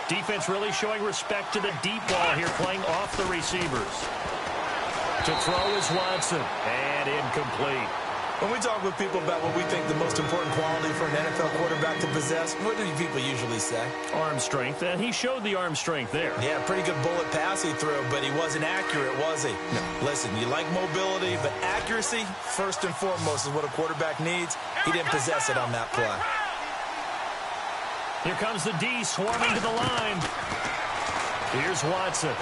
Defense really showing respect to the deep ball here, playing off the receivers. To throw is Watson, and incomplete. When we talk with people about what we think the most important quality for an NFL quarterback to possess, what do people usually say? Arm strength, and he showed the arm strength there. Yeah, pretty good bullet pass he threw, but he wasn't accurate, was he? No. Listen, you like mobility, but accuracy, first and foremost, is what a quarterback needs. He didn't possess it on that play. Here comes the D swarming to the line. Here's Watson.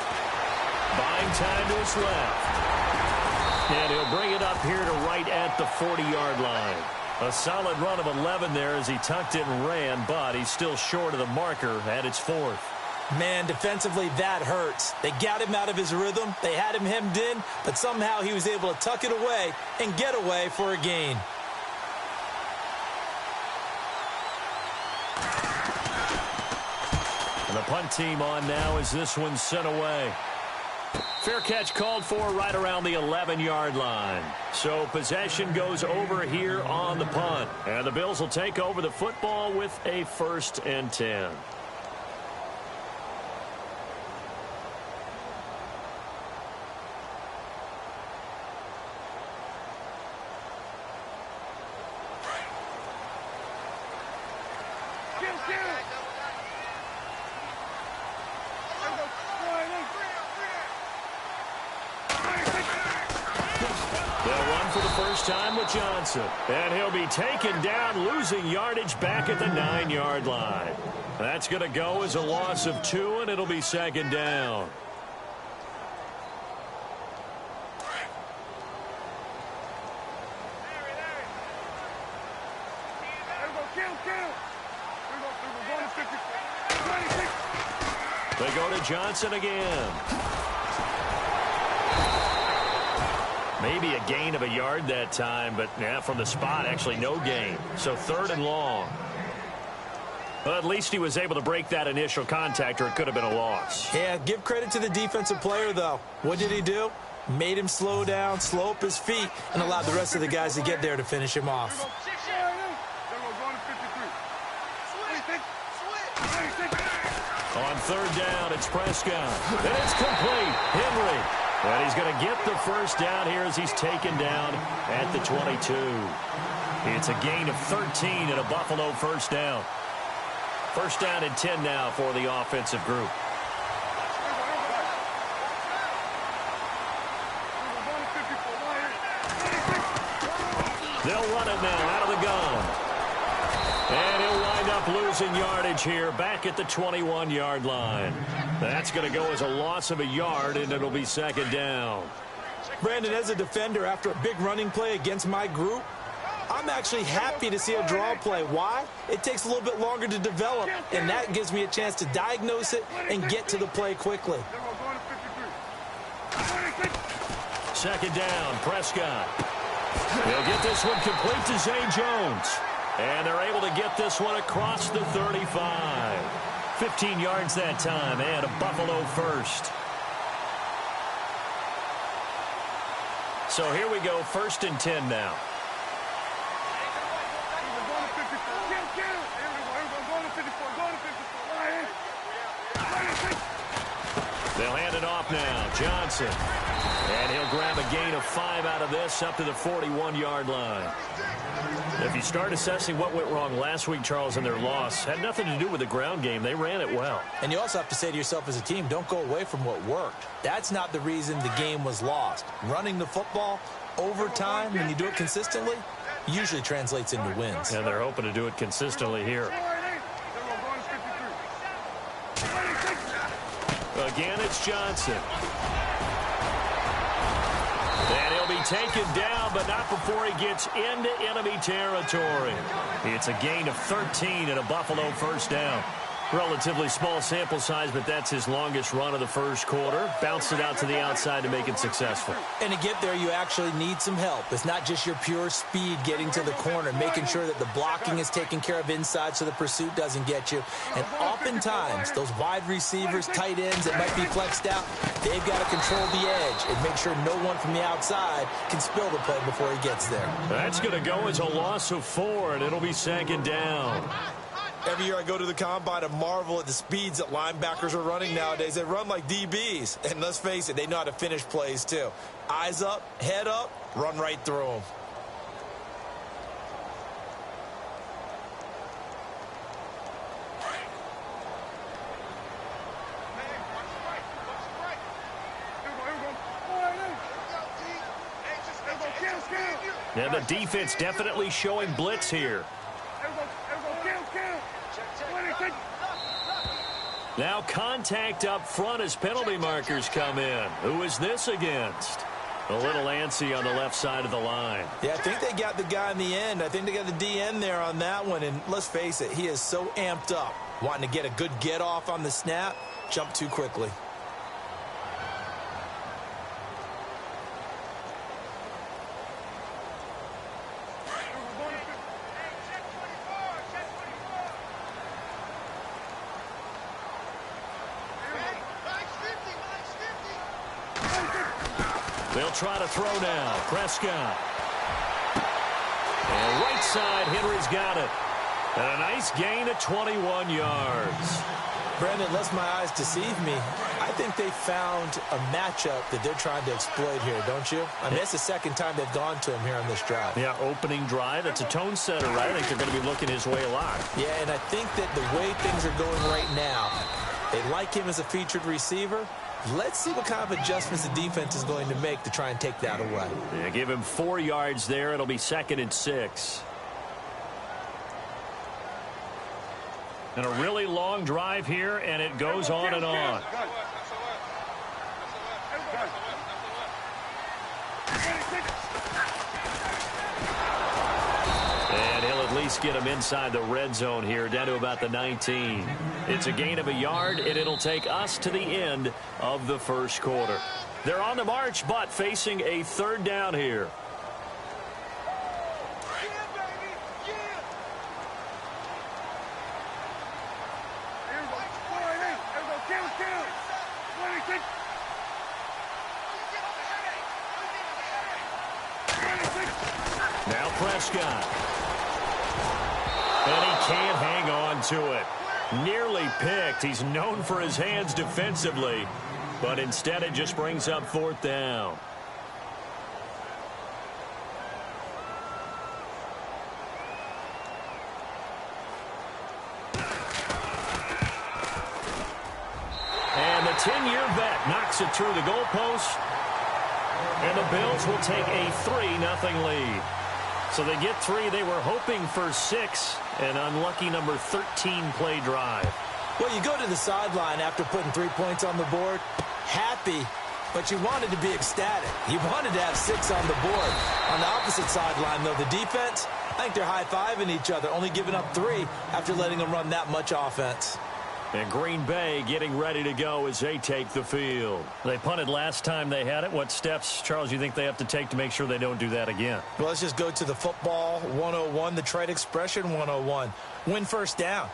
Buying time to his left. And he'll bring it up here to right at the 40-yard line. A solid run of 11 there as he tucked it and ran, but he's still short of the marker at its 4th. Man, defensively, that hurts. They got him out of his rhythm. They had him hemmed in, but somehow he was able to tuck it away and get away for a gain. And the punt team on now as this one's sent away. Fair catch called for right around the 11-yard line. So possession goes over here on the punt. And the Bills will take over the football with a 1st and 10. Time with Johnson, and he'll be taken down, losing yardage back at the 9-yard line. That's going to go as a loss of 2, and it'll be 2nd down. They go to Johnson again. Maybe a gain of a yard that time, but from the spot, actually no gain. So 3rd and long. But at least he was able to break that initial contact, or it could have been a loss. Yeah, give credit to the defensive player, though. What did he do? Made him slow down, slow up his feet, and allowed the rest of the guys to get there to finish him off. On 3rd down, it's Prescott. And it's complete. Henry. And he's going to get the 1st down here as he's taken down at the 22. It's a gain of 13 and a Buffalo 1st down. 1st down and 10 now for the offensive group. They'll run it now out of the gun. And he'll wind up losing yardage here back at the 21-yard line. That's going to go as a loss of a yard, and it'll be 2nd down. Brandon, as a defender, after a big running play against my group, I'm actually happy to see a draw play. Why? It takes a little bit longer to develop, and that gives me a chance to diagnose it and get to the play quickly. 2nd down, Prescott. He'll get this one complete to Zay Jones. And they're able to get this one across the 35. 15 yards that time, and a Buffalo 1st. So here we go, 1st and 10 now. They'll hand it off now. Johnson. And he'll grab a gain of 5 out of this up to the 41-yard line. If you start assessing what went wrong last week, Charles, in their loss, had nothing to do with the ground game. They ran it well. And you also have to say to yourself as a team, don't go away from what worked. That's not the reason the game was lost. Running the football over time, when you do it consistently, usually translates into wins. And they're hoping to do it consistently here. Again, it's Johnson. And he'll be taken down, but not before he gets into enemy territory. It's a gain of 13 and a Buffalo 1st down. Relatively small sample size, but that's his longest run of the 1st quarter. Bounced it out to the outside to make it successful. And to get there, you actually need some help. It's not just your pure speed getting to the corner, making sure that the blocking is taken care of inside so the pursuit doesn't get you. And oftentimes, those wide receivers, tight ends that might be flexed out, they've got to control the edge and make sure no one from the outside can spill the play before he gets there. That's going to go as a loss of 4, and it'll be 2nd down. Every year I go to the combine and marvel at the speeds that linebackers are running nowadays. They run like DBs. And let's face it, they know how to finish plays too. Eyes up, head up, run right through them. Now the defense definitely showing blitz here. Now contact up front as penalty markers come in. Who is this against? A little antsy on the left side of the line. Yeah, I think they got the guy in the end. I think they got the DN there on that one. And let's face it, he is so amped up, wanting to get a good get off on the snap, jump too quickly. They'll try to throw now. Prescott. And right side, Henry's got it. And a nice gain of 21 yards. Brandon, lest my eyes deceive me, I think they found a matchup that they're trying to exploit here, don't you? I mean, it's the second time they've gone to him here on this drive. Yeah, opening drive. It's a tone setter, right? I think they're going to be looking his way a lot. Yeah, and I think that the way things are going right now, they like him as a featured receiver. Let's see what kind of adjustments the defense is going to make to try and take that away. Yeah, give him 4 yards there. It'll be 2nd and 6. And a really long drive here, and it goes on and on. And he'll at least get him inside the red zone here, down to about the 19. It's a gain of a yard, and it'll take us to the end of the first quarter. They're on the march, but facing a 3rd down here. Now Prescott. And he can't hang on to it. Nearly picked. He's known for his hands defensively, but instead it just brings up 4th down. And the 10-year vet knocks it through the goalpost. And the Bills will take a 3-0 lead. So they get 3. They were hoping for 6. An unlucky number 13 play drive. Well, you go to the sideline after putting 3 points on the board, happy, but you wanted to be ecstatic. You wanted to have 6 on the board. On the opposite sideline, though, the defense, I think they're high-fiving each other, only giving up 3 after letting them run that much offense. And Green Bay getting ready to go as they take the field. They punted last time they had it. What steps, Charles, you think they have to take to make sure they don't do that again? Well, let's just go to the football 101, the trade expression 101. Win first down.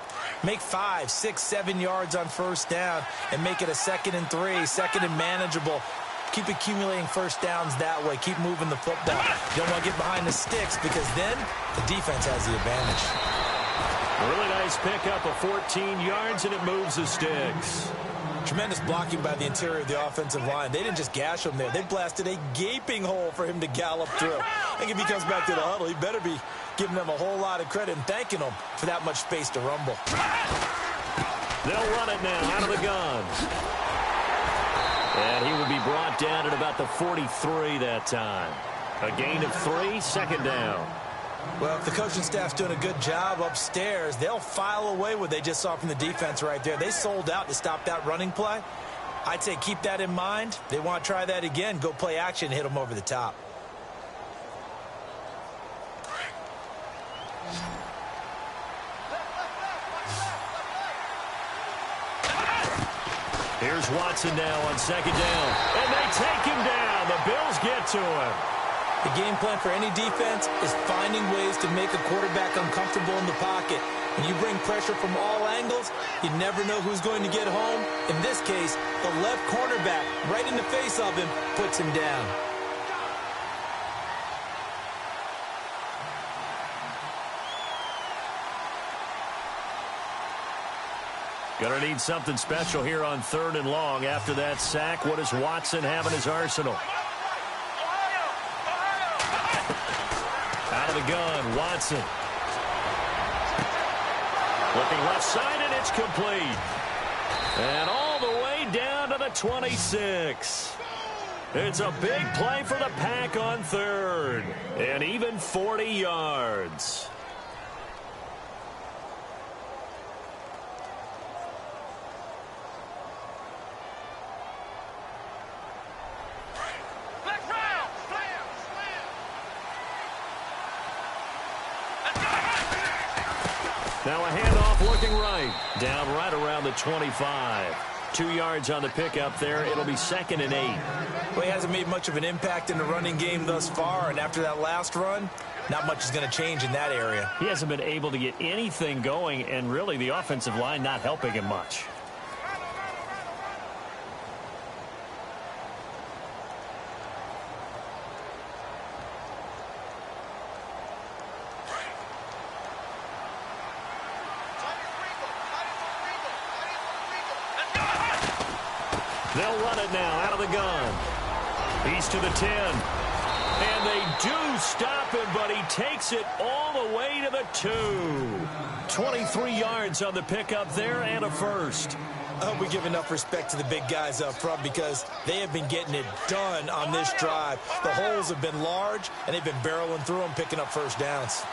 Make 5, 6, 7 yards on first down and make it a 2nd and 3, 2nd and manageable. Keep accumulating first downs that way. Keep moving the football. You don't want to get behind the sticks because then the defense has the advantage. Really nice pickup of 14 yards, and it moves the sticks. Tremendous blocking by the interior of the offensive line. They didn't just gash him there. They blasted a gaping hole for him to gallop through. I think if he comes back to the huddle, he better be giving them a whole lot of credit and thanking them for that much space to rumble. They'll run it now out of the gun. And he will be brought down at about the 43 that time. A gain of 3, 2nd down. Well, if the coaching staff's doing a good job upstairs, they'll file away what they just saw from the defense right there. They sold out to stop that running play. I'd say keep that in mind. They want to try that again. Go play action, hit them over the top. Here's Watson now on 2nd down. And they take him down. The Bills get to him. The game plan for any defense is finding ways to make a quarterback uncomfortable in the pocket. When you bring pressure from all angles, you never know who's going to get home. In this case, the left cornerback, right in the face of him, puts him down. Going to need something special here on 3rd and long. After that sack, what does Watson have in his arsenal? Out of the gun, Watson. Looking left side, and it's complete. And all the way down to the 26. It's a big play for the Pack on 3rd. And even 40 yards. Now a handoff looking right. Down right around the 25. 2 yards on the pickup there. It'll be 2nd and 8. Well, he hasn't made much of an impact in the running game thus far, and after that last run, not much is going to change in that area. He hasn't been able to get anything going, and really the offensive line not helping him much. They'll run it now out of the gun. He's to the 10. And they do stop him, but he takes it all the way to the 2. 23 yards on the pickup there and a first. I hope we give enough respect to the big guys up front because they have been getting it done on this drive. The holes have been large, and they've been barreling through them, picking up first downs.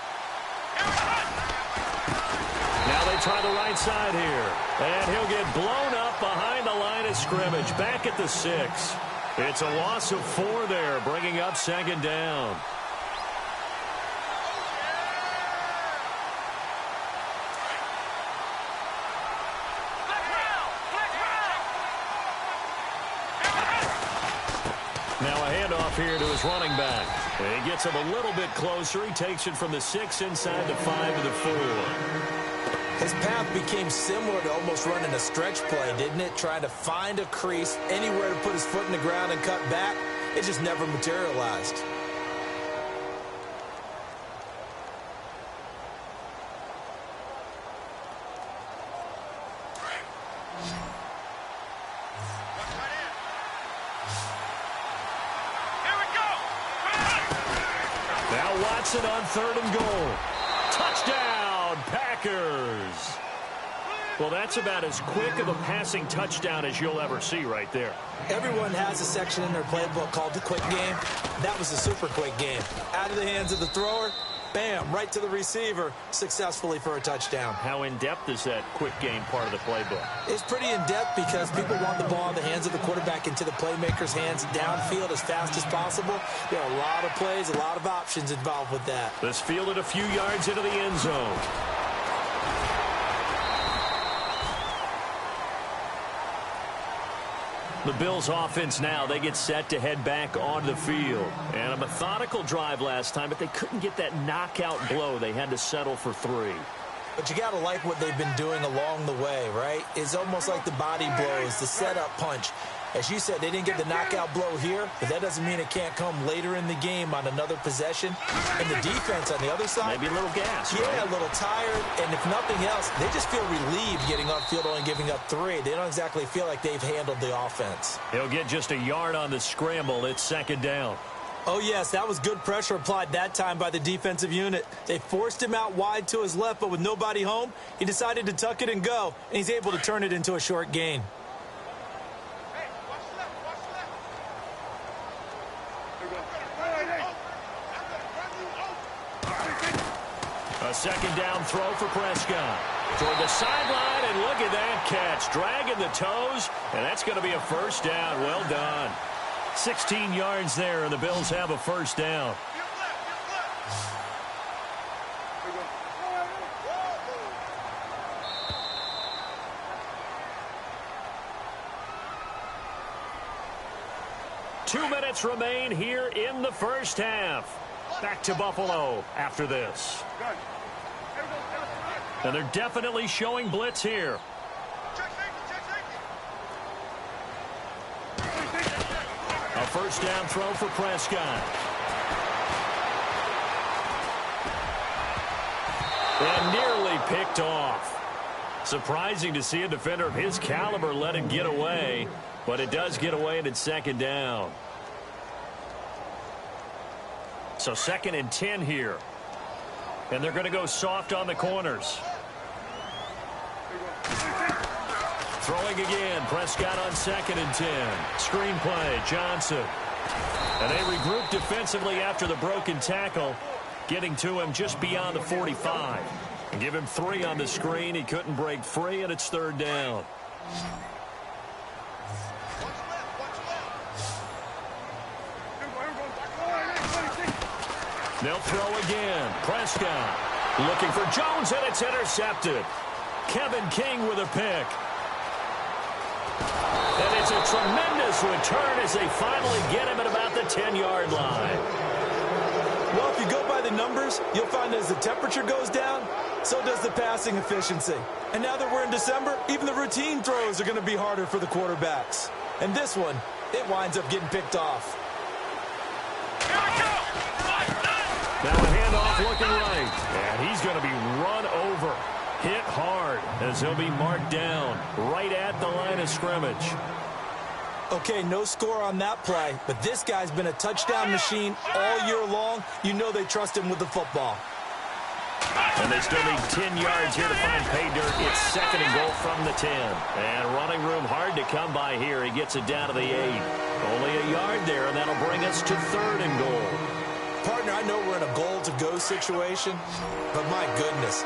Now they try the right side here. And he'll get blown up behind the line of scrimmage. Back at the 6. It's a loss of 4 there, bringing up 2nd down. Now a handoff here to his running back. And he gets him a little bit closer. He takes it from the 6 inside the 5 to the 4. His path became similar to almost running a stretch play, didn't it? Trying to find a crease, anywhere to put his foot in the ground and cut back. It just never materialized. Now Watson on 3rd and goal. Touchdown, Packers. Well, that's about as quick of a passing touchdown as you'll ever see right there. Everyone has a section in their playbook called the quick game. That was a super quick game. Out of the hands of the thrower, bam, right to the receiver, successfully for a touchdown. How in-depth is that quick game part of the playbook? It's pretty in-depth because people want the ball in the hands of the quarterback into the playmaker's hands downfield as fast as possible. There are a lot of plays, a lot of options involved with that. This fielded a few yards into the end zone. The Bills offense now, they get set to head back onto the field. And a methodical drive last time, but they couldn't get that knockout blow. They had to settle for 3. But you got to like what they've been doing along the way, right? It's almost like the body blows, the setup punch. As you said, they didn't get the knockout blow here, but that doesn't mean it can't come later in the game on another possession. And the defense on the other side, maybe a little gas. Yeah, right? A little tired. And if nothing else, they just feel relieved getting upfield only giving up 3. They don't exactly feel like they've handled the offense. He'll get just a yard on the scramble. It's 2nd down. Oh, yes, that was good pressure applied that time by the defensive unit. They forced him out wide to his left, but with nobody home, he decided to tuck it and go, and he's able to turn it into a short gain. A 2nd down throw for Prescott. Toward the sideline, and look at that catch. Dragging the toes, and that's going to be a first down. Well done. 16 yards there, and the Bills have a first down. Two minutes remain here in the first half. Back to Buffalo after this. And they're definitely showing blitz here. A first down throw for Prescott. And nearly picked off. Surprising to see a defender of his caliber let it get away, but it does get away and it's second down. So 2nd and 10 here. And they're going to go soft on the corners. Throwing again. Prescott on 2nd and 10. Screen play. Johnson. And they regroup defensively after the broken tackle, getting to him just beyond the 45. And give him 3 on the screen. He couldn't break free, and it's 3rd down. They'll throw again. Prescott looking for Jones, and it's intercepted. Kevin King with a pick. And it's a tremendous return as they finally get him at about the 10-yard line. Well, if you go by the numbers, you'll find as the temperature goes down, so does the passing efficiency. And now that we're in December, even the routine throws are going to be harder for the quarterbacks. And this one, it winds up getting picked off. Now a handoff looking right, and he's going to be run over, hit hard as he'll be marked down right at the line of scrimmage. Okay, no score on that play, but this guy's been a touchdown machine all year long. You know they trust him with the football. And they still need 10 yards here to find pay dirt. It's 2nd and goal from the 10. And running room hard to come by here. He gets it down to the 8. Only a yard there, and that'll bring us to 3rd and goal. Partner, I know we're in a goal-to-go situation, but my goodness,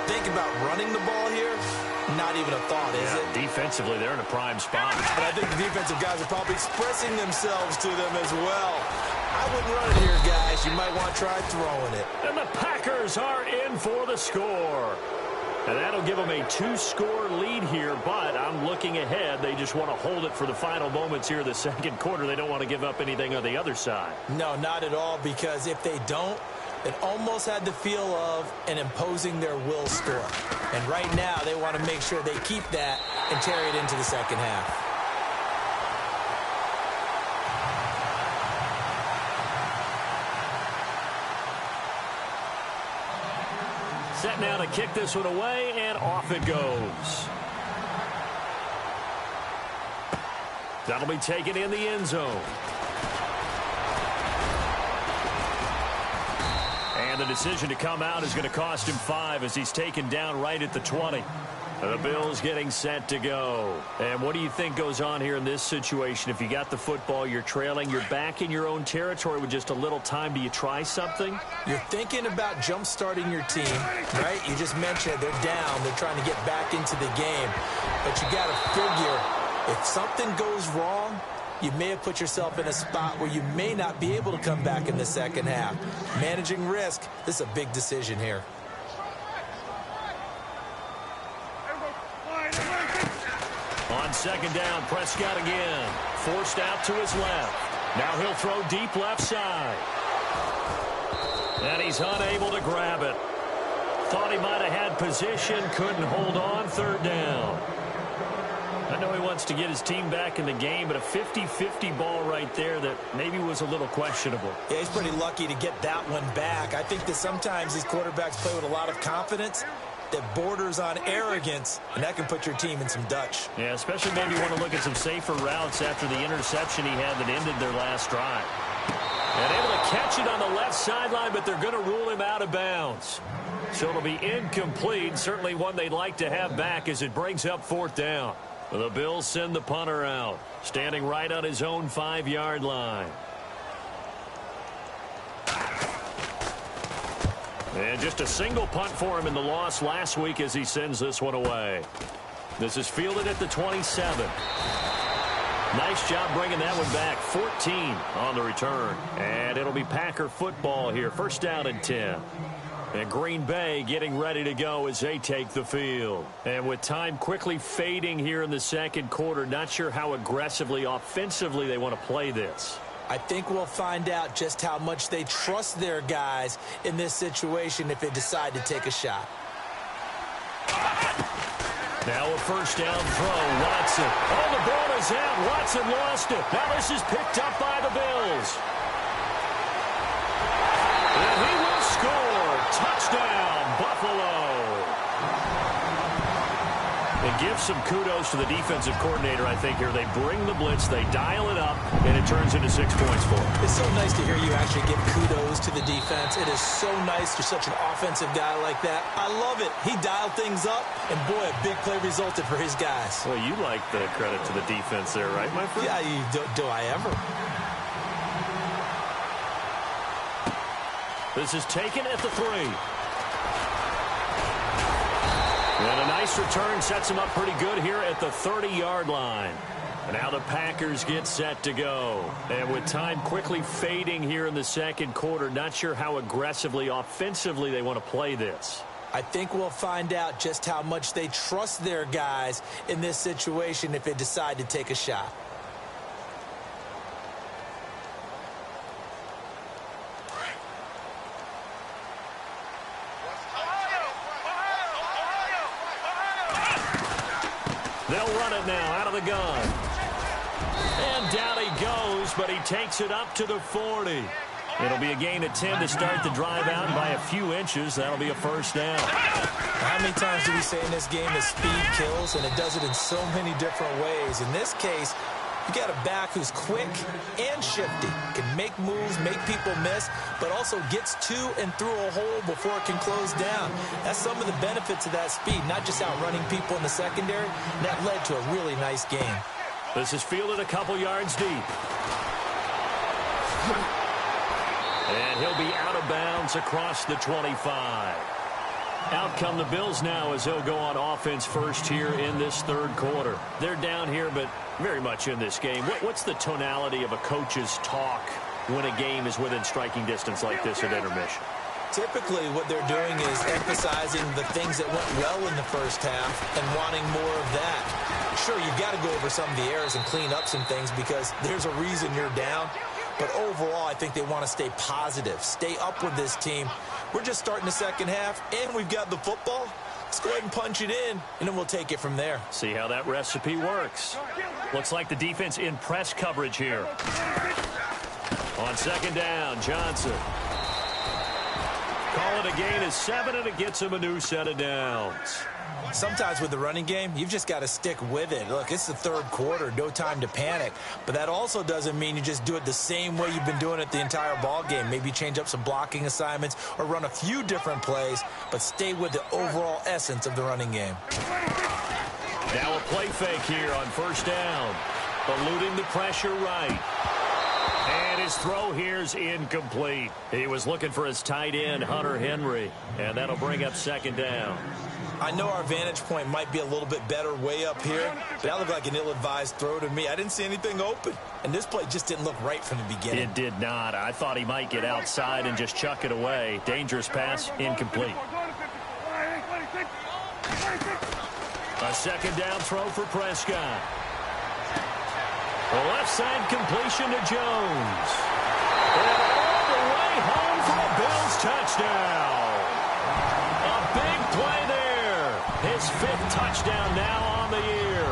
think about running the ball here. Not even a thought, is it? Defensively, they're in a prime spot. But I think the defensive guys are probably expressing themselves to them as well. I wouldn't run it here, guys. You might want to try throwing it. And the Packers are in for the score. And that'll give them a 2-score lead here, but I'm looking ahead. They just want to hold it for the final moments here in the 2nd quarter. They don't want to give up anything on the other side. No, not at all, because if they don't, it almost had the feel of an imposing their will score. And right now, they want to make sure they keep that and carry it into the 2nd half. Set now to kick this one away, and off it goes. That'll be taken in the end zone. And the decision to come out is going to cost him 5 as he's taken down right at the 20. The Bills getting set to go. And what do you think goes on here in this situation? If you got the football, you're trailing, you're back in your own territory with just a little time. Do you try something? You're thinking about jump-starting your team, right? You just mentioned they're down. They're trying to get back into the game. But you got to figure if something goes wrong, you may have put yourself in a spot where you may not be able to come back in the 2nd half. Managing risk, this is a big decision here. On 2nd down, Prescott again. Forced out to his left. Now he'll throw deep left side. And he's unable to grab it. Thought he might have had position, couldn't hold on. 3rd down. I know he wants to get his team back in the game, but a 50-50 ball right there that maybe was a little questionable. Yeah, he's pretty lucky to get that one back. I think that sometimes these quarterbacks play with a lot of confidence that borders on arrogance, and that can put your team in some Dutch. Yeah, especially maybe you want to look at some safer routes after the interception he had that ended their last drive. And able to catch it on the left sideline, but they're going to rule him out of bounds. So it'll be incomplete, certainly one they'd like to have back as it brings up 4th down. The Bills send the punter out, standing right on his own 5-yard line. And just a single punt for him in the loss last week as he sends this one away. This is fielded at the 27. Nice job bringing that one back. 14 on the return. And it'll be Packer football here. 1st down and 10. And Green Bay getting ready to go as they take the field. And with time quickly fading here in the 2nd quarter, not sure how aggressively, offensively they want to play this. I think we'll find out just how much they trust their guys in this situation if they decide to take a shot. Now a 1st down throw. Watson. Oh, the ball is out. Watson lost it. Now this is picked up by the Bills. And he will score. Touchdown, Buffalo. And give some kudos to the defensive coordinator, I think, here. They bring the blitz, they dial it up, and it turns into 6 points for them. It's so nice to hear you actually give kudos to the defense. It is so nice for such an offensive guy like that. I love it. He dialed things up, and boy, a big play resulted for his guys. Well, you like the credit to the defense there, right, my friend? Yeah, do I ever? This is taken at the 3. And a nice return sets him up pretty good here at the 30-yard line. And now the Packers get set to go. And with time quickly fading here in the second quarter, not sure how aggressively, offensively they want to play this. I think we'll find out just how much they trust their guys in this situation if they decide to take a shot. They'll run it now out of the gun. And down he goes, but he takes it up to the 40. It'll be a gain of 10 to start the drive out by a few inches. That'll be a first down. How many times do we say in this game that speed kills, and it does it in so many different ways? In this case, you got a back who's quick and shifty, can make moves, make people miss, but also gets to and through a hole before it can close down. That's some of the benefits of that speed, not just outrunning people in the secondary. That led to a really nice game. This is fielded a couple yards deep. And he'll be out of bounds across the 25. Out come the Bills now as they'll go on offense first here in this third quarter. They're down here, but very much in this game. What's the tonality of a coach's talk when a game is within striking distance like this at intermission? Typically, what they're doing is emphasizing the things that went well in the first half and wanting more of that. Sure, you've got to go over some of the errors and clean up some things because there's a reason you're down. But overall, I think they want to stay positive, stay up with this team. We're just starting the second half, and we've got the football. Let's go ahead and punch it in, and then we'll take it from there. See how that recipe works. Looks like the defense in press coverage here. On second down, Johnson. Call it a gain of 7, and it gets him a new set of downs. Sometimes with the running game, you've just got to stick with it. Look, it's the third quarter, no time to panic. But that also doesn't mean you just do it the same way you've been doing it the entire ball game. Maybe change up some blocking assignments or run a few different plays, but stay with the overall essence of the running game. Now a play fake here on first down. Eluding the pressure right. And his throw here's incomplete. He was looking for his tight end, Hunter Henry, and that'll bring up second down. I know our vantage point might be a little bit better way up here, but that looked like an ill-advised throw to me. I didn't see anything open, and this play just didn't look right from the beginning. It did not. I thought he might get outside and just chuck it away. Dangerous pass, incomplete. A second down throw for Prescott. The left side completion to Jones. And all the way home for a Bills touchdown. A big play there. His 5th touchdown now on the year.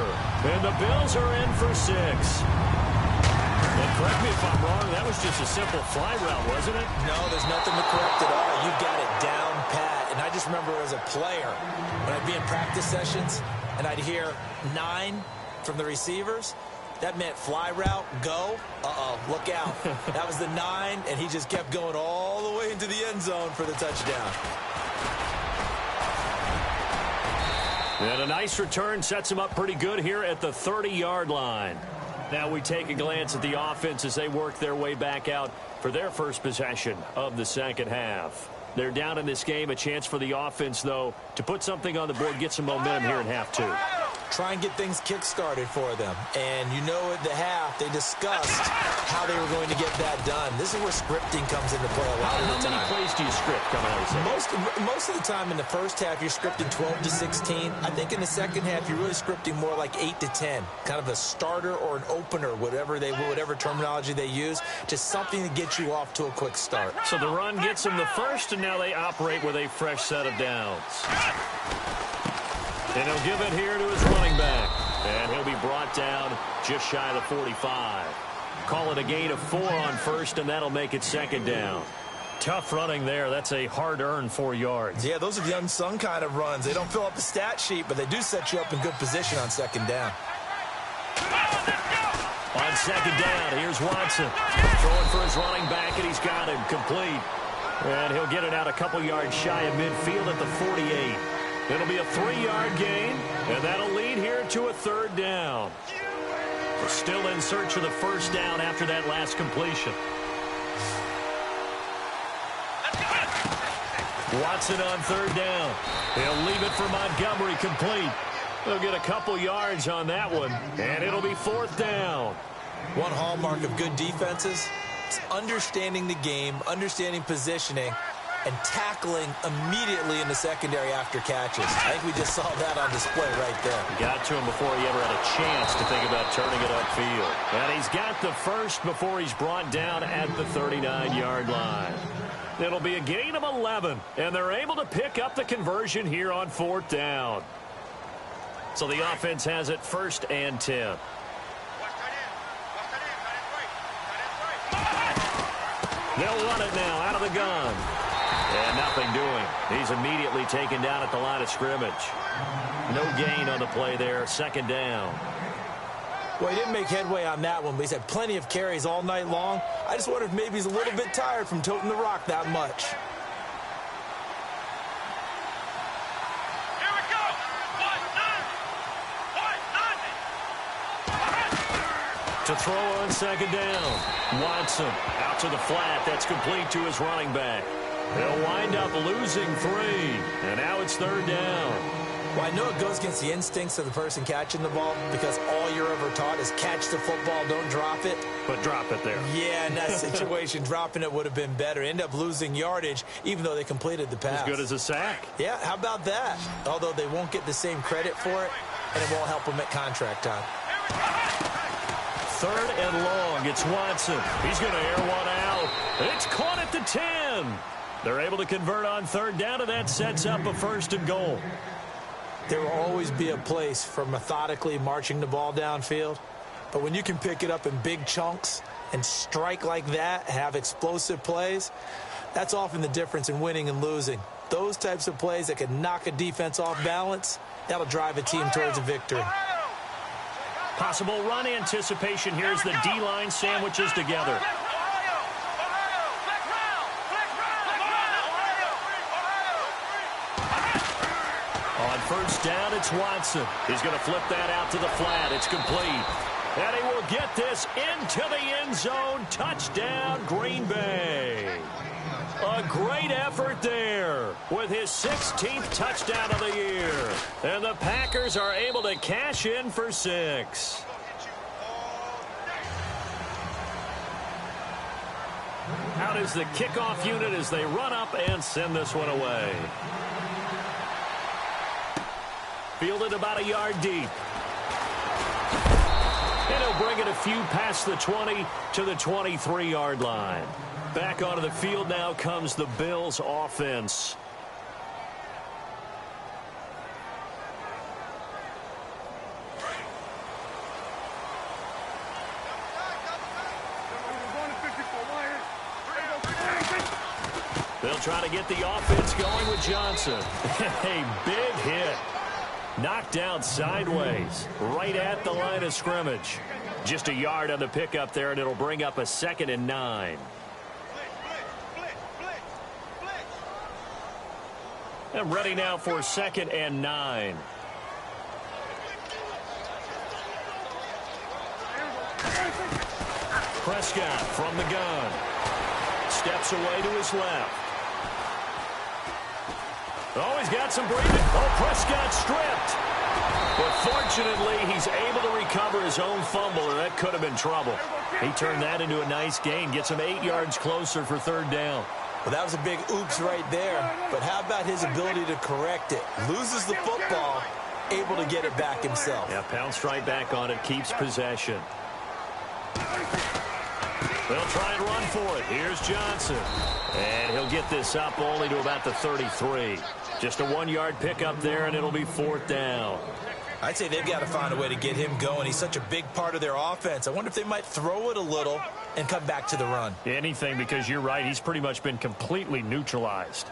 And the Bills are in for 6. And correct me if I'm wrong, that was just a simple fly route, wasn't it? No, there's nothing to correct at all. You've got it down pat. And I just remember as a player, when I'd be in practice sessions and I'd hear 9 from the receivers, that meant fly route, go. Look out. That was the 9, and he just kept going all the way into the end zone for the touchdown. And a nice return sets him up pretty good here at the 30-yard line. Now we take a glance at the offense as they work their way back out for their first possession of the second half. They're down in this game. A chance for the offense, though, to put something on the board, get some momentum here in half 2. Try and get things kick-started for them. And you know at the half, they discussed how they were going to get that done. This is where scripting comes into play a lot of the time. How many plays do you script coming out of the second? Most of the time in the first half, you're scripting 12 to 16. I think in the second half, you're really scripting more like 8 to 10. Kind of a starter or an opener, whatever terminology they use. Just something to get you off to a quick start. So the run gets them the first, and now they operate with a fresh set of downs. And he'll give it here to his running back. And he'll be brought down just shy of the 45. Call it a gain of 4 on first, and that'll make it second down. Tough running there. That's a hard-earned 4 yards. Yeah, those are the unsung kind of runs. They don't fill up the stat sheet, but they do set you up in good position on second down. On second down, here's Watson. Throwing for his running back, and he's got him complete. And he'll get it out a couple yards shy of midfield at the 48. It'll be a 3-yard gain, and that'll lead here to a third down. We're still in search of the first down after that last completion. Watson on third down. He'll leave it for Montgomery complete. They'll get a couple yards on that one, and it'll be fourth down. One hallmark of good defenses is understanding the game, understanding positioning, and tackling immediately in the secondary after catches. I think we just saw that on display right there. Got to him before he ever had a chance to think about turning it upfield. And he's got the first before he's brought down at the 39-yard line. It'll be a gain of 11, and they're able to pick up the conversion here on fourth down. So the offense has it first and 10. They'll run it now out of the gun. And nothing doing. He's immediately taken down at the line of scrimmage. No gain on the play there. Second down. Well, he didn't make headway on that one, but he's had plenty of carries all night long. I just wonder if maybe he's a little bit tired from toting the rock that much. Here we go. To throw on second down. Watson out to the flat. That's complete to his running back. They'll wind up losing 3. And now it's third down. Well, I know it goes against the instincts of the person catching the ball because all you're ever taught is catch the football, don't drop it. But drop it there. Yeah, in that situation, dropping it would have been better. End up losing yardage, even though they completed the pass. As good as a sack. Yeah, how about that? Although they won't get the same credit for it, and it won't help them at contract time. Third and long. It's Watson. He's going to air one out. It's caught at the 10. They're able to convert on third down, and that sets up a first and goal. There will always be a place for methodically marching the ball downfield. But when you can pick it up in big chunks and strike like that, have explosive plays, that's often the difference in winning and losing. Those types of plays that can knock a defense off balance, that'll drive a team towards a victory. Possible run anticipation here as the D-line sandwiches together. On first down, it's Watson. He's going to flip that out to the flat. It's complete. And he will get this into the end zone. Touchdown, Green Bay. A great effort there with his 16th touchdown of the year. And the Packers are able to cash in for 6. Out is the kickoff unit as they run up and send this one away. Fielded about a yard deep. And he'll bring it a few past the 20 to the 23-yard line. Back onto the field now comes the Bills offense. They'll try to get the offense going with Johnson. A big hit. Knocked down sideways, right at the line of scrimmage. Just a yard on the pickup there, and it'll bring up a 2nd and 9. And ready now for 2nd and 9. Prescott from the gun. Steps away to his left. Oh, he's got some breathing. Oh, Prescott stripped. But fortunately, he's able to recover his own fumble, or that could have been trouble. He turned that into a nice gain, gets him 8 yards closer for third down. Well, that was a big oops right there. But how about his ability to correct it? Loses the football, able to get it back himself. Yeah, pounced right back on it, keeps possession. They'll try and run for it. Here's Johnson. And he'll get this up only to about the 33. Just a 1-yard pickup there, and it'll be fourth down. I'd say they've got to find a way to get him going. He's such a big part of their offense. I wonder if they might throw it a little and come back to the run. Anything, because you're right. He's pretty much been completely neutralized.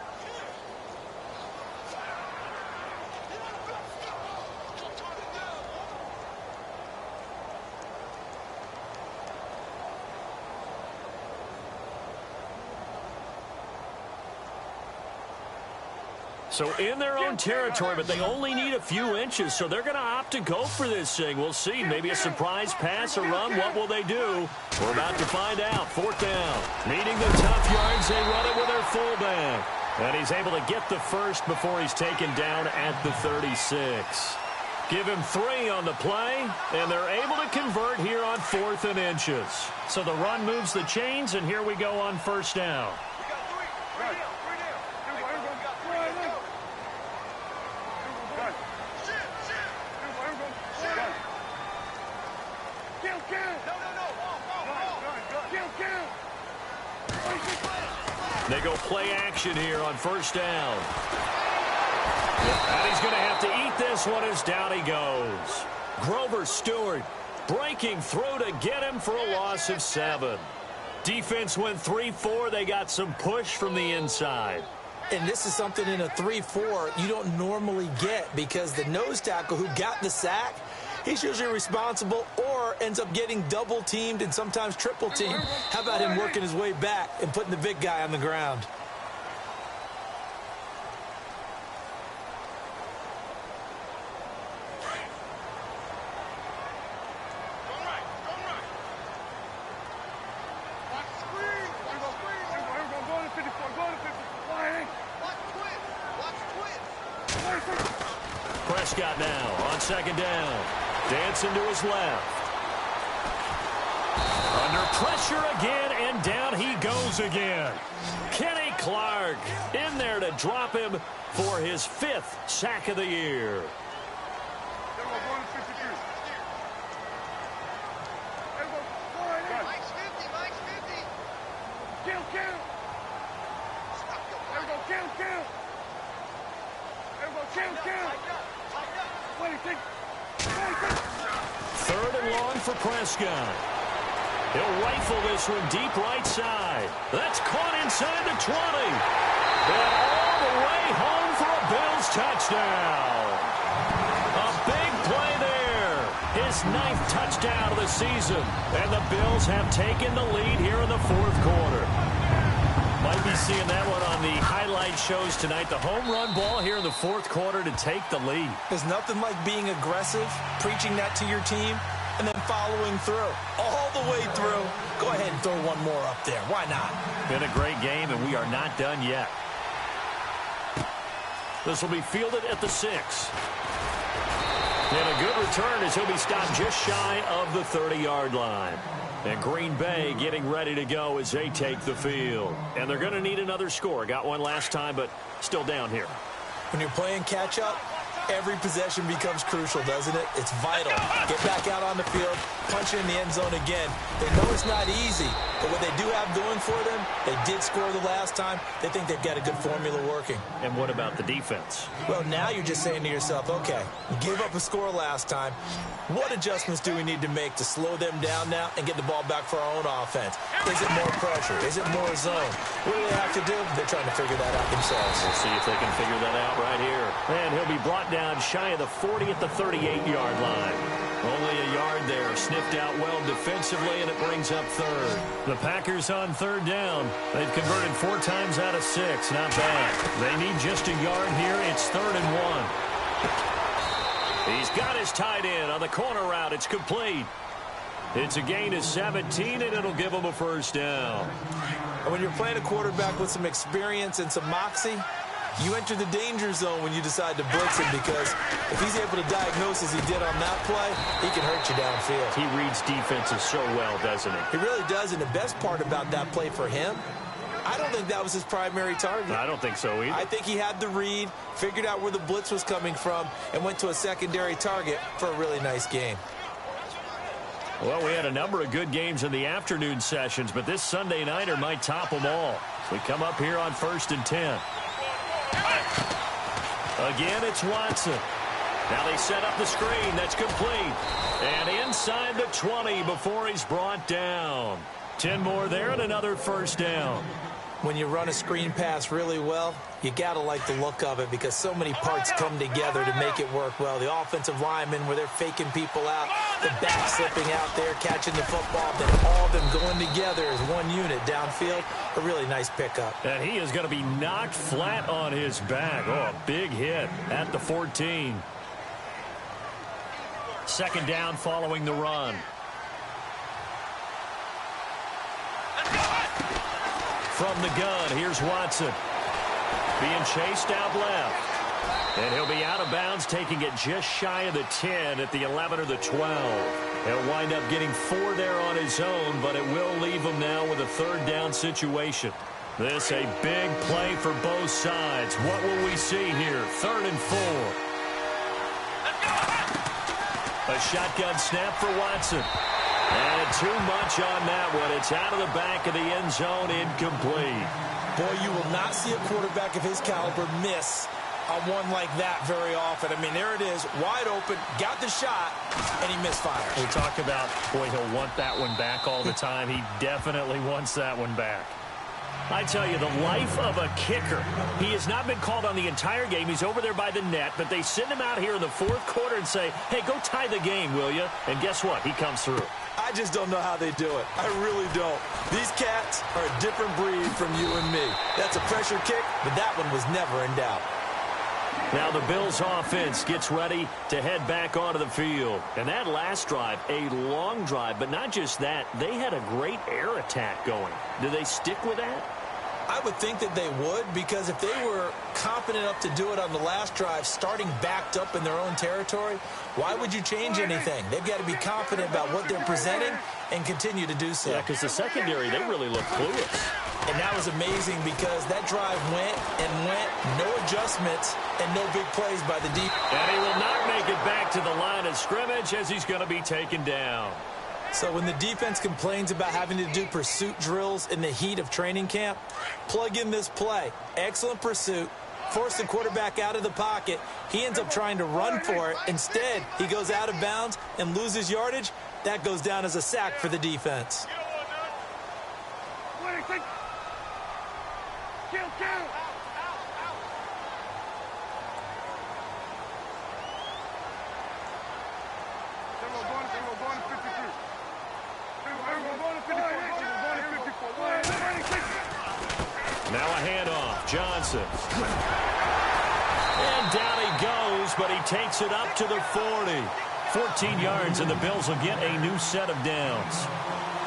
So in their own territory, but they only need a few inches, so they're going to opt to go for this thing. We'll see. Maybe a surprise pass, a run. What will they do? We're about to find out. 4th down. Needing the tough yards, they run it with their fullback. And he's able to get the first before he's taken down at the 36. Give him 3 on the play, and they're able to convert here on 4th and inches. So the run moves the chains, and here we go on 1st down. They go play action here on 1st down. And he's going to have to eat this one as down he goes. Grover Stewart breaking through to get him for a loss of 7. Defense went 3-4. They got some push from the inside. And this is something in a 3-4 you don't normally get, because the nose tackle who got the sack, he's usually responsible or ends up getting double teamed and sometimes triple teamed. How about him working his way back and putting the big guy on the ground? Prescott now on 2nd down. Dancing to his left. Under pressure again, and down he goes again. Kenny Clark in there to drop him for his 5th sack of the year. Third and long for Prescott. He'll rifle this one deep right side. That's caught inside the 20. And all the way home for a Bills touchdown. A big play there. His 9th touchdown of the season. And the Bills have taken the lead here in the 4th quarter. Might be seeing that one on the highlight shows tonight. The home run ball here in the 4th quarter to take the lead. There's nothing like being aggressive, preaching that to your team, and then following through. All the way through. Go ahead and throw one more up there. Why not? Been a great game, and we are not done yet. This will be fielded at the 6. And a good return as he'll be stopped just shy of the 30-yard line. And Green Bay getting ready to go as they take the field. And they're going to need another score. Got one last time, but still down here. When you're playing catch-up, every possession becomes crucial, doesn't it? It's vital. Get back out on the field, punch it in the end zone again. They know it's not easy, but what they do have going for them, they did score the last time. They think they've got a good formula working. And what about the defense? Well, now you're just saying to yourself, okay, we gave up a score last time. What adjustments do we need to make to slow them down now and get the ball back for our own offense? Is it more pressure? Is it more zone? What do they have to do? They're trying to figure that out themselves. We'll see if they can figure that out right here. And he'll be brought down shy of the 40 at the 38-yard line. Only a yard there. Sniffed out well defensively, and it brings up 3rd. The Packers on 3rd down. They've converted 4 times out of 6. Not bad. They need just a yard here. It's 3rd and 1. He's got his tight end on the corner route. It's complete. It's a gain of 17, and it'll give him a 1st down. And when you're playing a quarterback with some experience and some moxie, you enter the danger zone when you decide to blitz him, because if he's able to diagnose as he did on that play, he can hurt you downfield. He reads defenses so well, doesn't he? He really does, and the best part about that play for him, I don't think that was his primary target. I don't think so either. I think he had the read, figured out where the blitz was coming from, and went to a secondary target for a really nice game. Well, we had a number of good games in the afternoon sessions, but this Sunday nighter might top them all. We come up here on 1st and 10. Again, it's Watson. Now they set up the screen. That's complete. And inside the 20 before he's brought down. 10 more there and another first down. When you run a screen pass really well, you got to like the look of it because so many parts come together to make it work well. The offensive linemen where they're faking people out, the back slipping out there, catching the football, then all of them going together as one unit downfield. A really nice pickup. And he is going to be knocked flat on his back. Oh, a big hit at the 14. Second down following the run. From the gun, here's Watson. Being chased out left. And he'll be out of bounds, taking it just shy of the 10 at the 11 or the 12. He'll wind up getting 4 there on his own, but it will leave him now with a third down situation. This a big play for both sides. What will we see here? 3rd and 4. A shotgun snap for Watson. And too much on that one. It's out of the back of the end zone, incomplete. Boy, you will not see a quarterback of his caliber miss on one like that very often. I mean, there it is, wide open, got the shot, and he misfires. We talk about, boy, he'll want that one back all the time. He definitely wants that one back. I tell you, the life of a kicker. He has not been called on the entire game. He's over there by the net, but they send him out here in the 4th quarter and say, hey, go tie the game, will you? And guess what? He comes through. I just don't know how they do it. I really don't. These cats are a different breed from you and me. That's a pressure kick, but that one was never in doubt. Now the Bills offense gets ready to head back onto the field. And that last drive, a long drive, but not just that, they had a great air attack going. Do they stick with that? I would think that they would, because if they were confident enough to do it on the last drive, starting backed up in their own territory, why would you change anything? They've got to be confident about what they're presenting and continue to do so. Yeah, because the secondary, they really look clueless. And that was amazing because that drive went and went, no adjustments and no big plays by the deep. And he will not make it back to the line of scrimmage as he's going to be taken down. So when the defense complains about having to do pursuit drills in the heat of training camp, plug in this play. Excellent pursuit. Force the quarterback out of the pocket. He ends up trying to run for it. Instead, he goes out of bounds and loses yardage. That goes down as a sack for the defense. Now a handoff. Johnson. And down he goes, but he takes it up to the 40. 14 yards, and the Bills will get a new set of downs.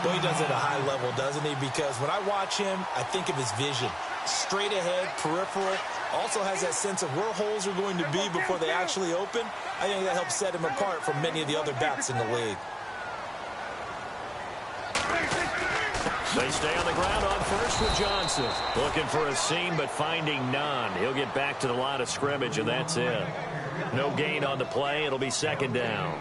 Well, he does it at a high level, doesn't he? Because when I watch him, I think of his vision. Straight ahead, peripheral. Also has that sense of where holes are going to be before they actually open. I think that helps set him apart from many of the other backs in the league. They stay on the ground on first with Johnson. Looking for a seam, but finding none. He'll get back to the line of scrimmage, and that's it. No gain on the play. It'll be second down.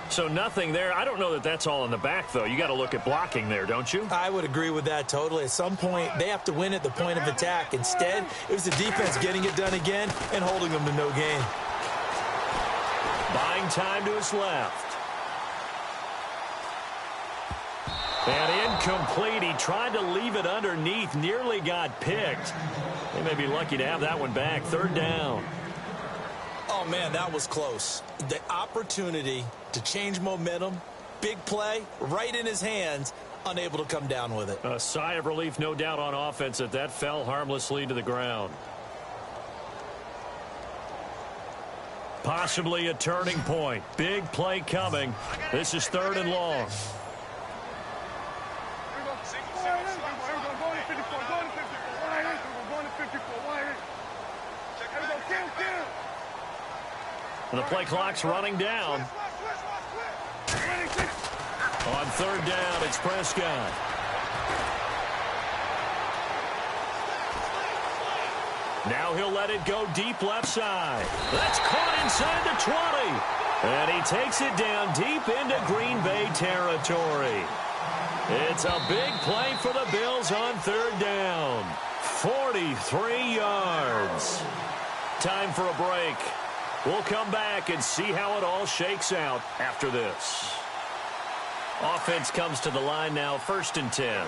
So nothing there. I don't know that that's all in the back, though. You got to look at blocking there, don't you? I would agree with that totally. At some point, they have to win at the point of attack. Instead, it was the defense getting it done again and holding them to no gain. Buying time to his left. And incomplete. He tried to leave it underneath. Nearly got picked. They may be lucky to have that one back. Third down. Oh, man, that was close. The opportunity to change momentum, big play, right in his hands, unable to come down with it. A sigh of relief, no doubt, on offense that fell harmlessly to the ground. Possibly a turning point. Big play coming. This is 3rd and long. And the play clock's running down. On 3rd down, it's Prescott. Now he'll let it go deep left side. That's caught inside the 20. And he takes it down deep into Green Bay territory. It's a big play for the Bills on 3rd down. 43 yards. Time for a break. We'll come back and see how it all shakes out after this. Offense comes to the line now, 1st and 10.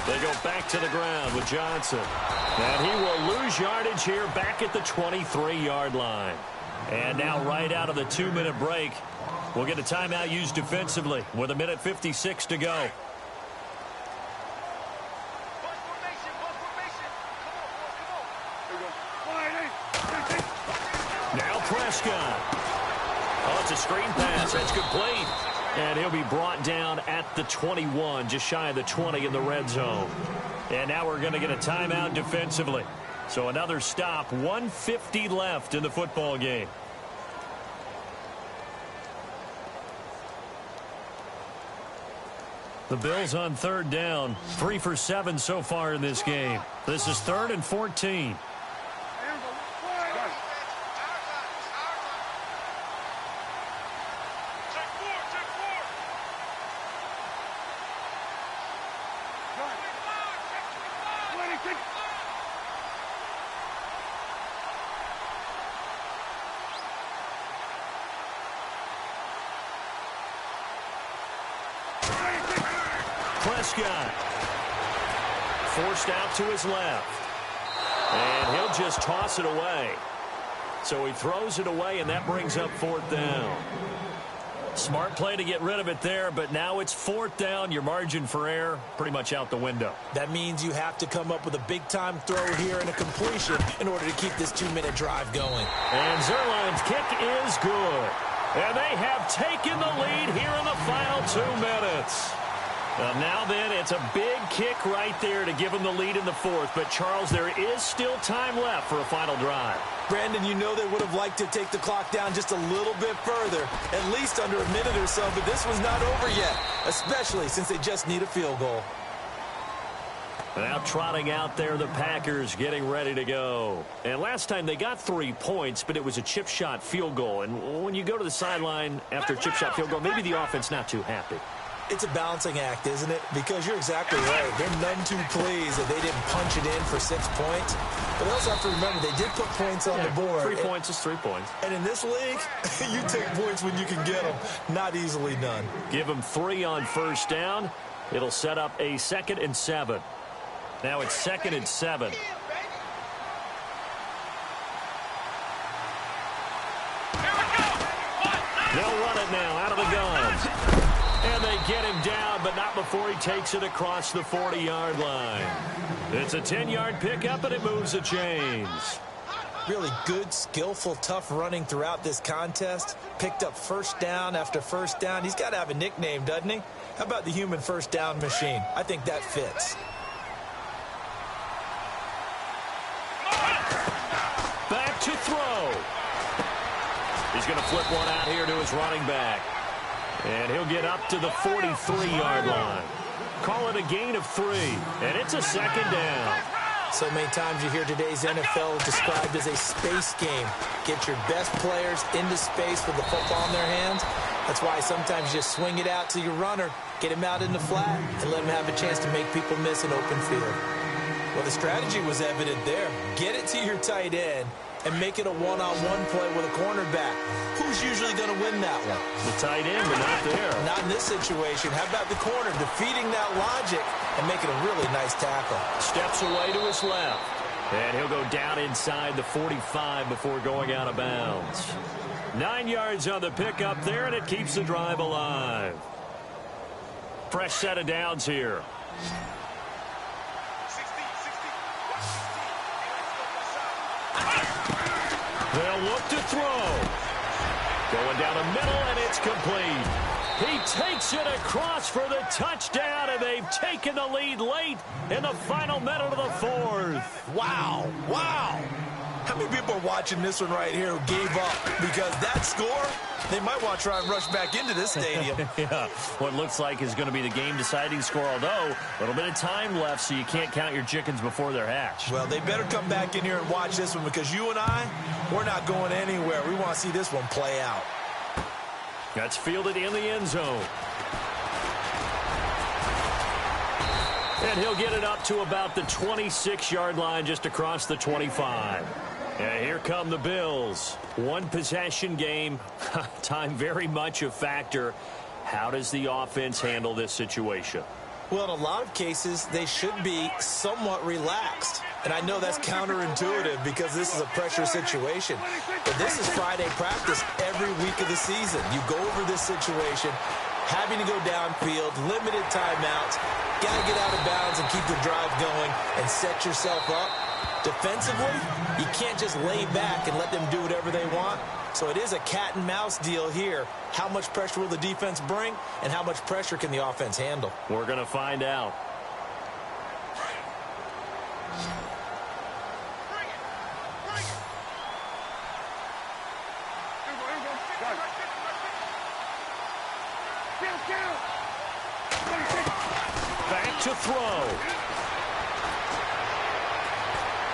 They go back to the ground with Johnson. And he will lose yardage here back at the 23-yard line. And now right out of the 2-minute break, we'll get a timeout used defensively with 1:56 to go. Now Prescott. Oh, it's a screen pass. That's complete. And he'll be brought down at the 21, just shy of the 20 in the red zone. And now we're going to get a timeout defensively. So another stop, 1:50 left in the football game. The Bills on 3rd down, 3 for 7 so far in this game. This is 3rd and 14. Prescott forced out to his left, and he'll just toss it away. So he throws it away, and that brings up 4th down. Smart play to get rid of it there, but now it's 4th down. Your margin for error pretty much out the window. That means you have to come up with a big-time throw here and a completion in order to keep this 2-minute drive going. And Zerline's kick is good. And they have taken the lead here in the final 2 minutes. Well, now then, it's a big kick right there to give them the lead in the 4th. But, Charles, there is still time left for a final drive. Brandon, you know they would have liked to take the clock down just a little bit further, at least under a minute or so, but this was not over yet, especially since they just need a field goal. Now trotting out there, the Packers getting ready to go. And last time they got 3 points, but it was a chip shot field goal. And when you go to the sideline after a chip shot field goal, maybe the offense not too happy. It's a balancing act, isn't it? Because you're exactly right. They're none too pleased that they didn't punch it in for 6 points. But they also have to remember they did put points on the board. 3 points is 3 points. And in this league, you take points when you can get them. Not easily done. Give them 3 on 1st down. It'll set up a 2nd and 7. Now it's 2nd and 7. They'll run it now out of the gun. And they get him down, but not before he takes it across the 40-yard line. It's a 10-yard pickup, and it moves the chains. Really good, skillful, tough running throughout this contest. Picked up 1st down after 1st down. He's got to have a nickname, doesn't he? How about the human 1st down machine? I think that fits. Back to throw. He's going to flip one out here to his running back. And he'll get up to the 43-yard line. Call it a gain of 3, and it's a 2nd down. So many times you hear today's NFL described as a space game. Get your best players into space with the football in their hands. That's why sometimes you just swing it out to your runner, get him out in the flat, and let him have a chance to make people miss an open field. Well, the strategy was evident there. Get it to your tight end and make it a one-on-one play with a cornerback. Who's usually going to win that one? The tight end, but not there. Not in this situation. How about the corner defeating that logic and making a really nice tackle? Steps away to his left. And he'll go down inside the 45 before going out of bounds. 9 yards on the pickup there, and it keeps the drive alive. Fresh set of downs here. They'll look to throw. Going down the middle, and it's complete. He takes it across for the touchdown, and they've taken the lead late in the final minute of the 4th. Wow. Wow. How many people are watching this one right here who gave up? Because that score, they might want to try and rush back into this stadium. Yeah, what looks like is going to be the game-deciding score, although a little bit of time left, so you can't count your chickens before they're hatched. Well, they better come back in here and watch this one, because you and I, we're not going anywhere. We want to see this one play out. That's fielded in the end zone. And he'll get it up to about the 26-yard line, just across the 25. And here come the Bills. One possession game. Time very much a factor. How does the offense handle this situation? Well, in a lot of cases, they should be somewhat relaxed. And I know that's counterintuitive because this is a pressure situation. But this is Friday practice every week of the season. You go over this situation, having to go downfield, limited timeouts, got to get out of bounds and keep the drive going and set yourself up. Defensively, you can't just lay back and let them do whatever they want. So it is a cat and mouse deal here. How much pressure will the defense bring, and how much pressure can the offense handle? We're going to find out. Back to throw.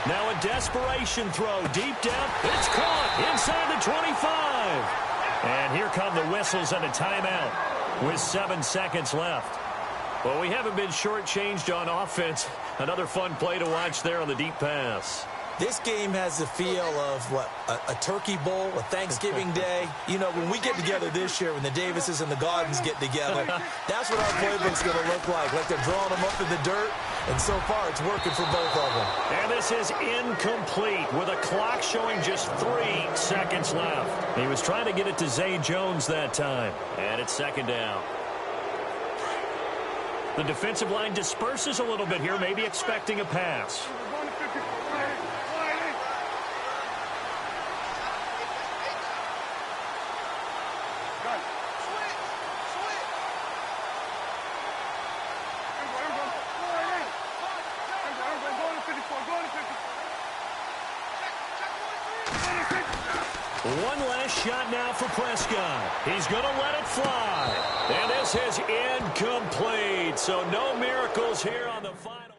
Now a desperation throw deep down. It's caught inside the 25. And here come the whistles and a timeout with 7 seconds left. Well, we haven't been shortchanged on offense. Another fun play to watch there on the deep pass. This game has the feel of, what, a turkey bowl, a Thanksgiving day. You know, when we get together this year, when the Davises and the Gardens get together, that's what our playbook's going to look like. Like they're drawing them up in the dirt, and so far it's working for both of them. And this is incomplete with a clock showing just 3 seconds left. He was trying to get it to Zay Jones that time. And it's second down. The defensive line disperses a little bit here, maybe expecting a pass. One last shot now for Prescott. He's going to let it fly. And this is incomplete. So no miracles here on the final.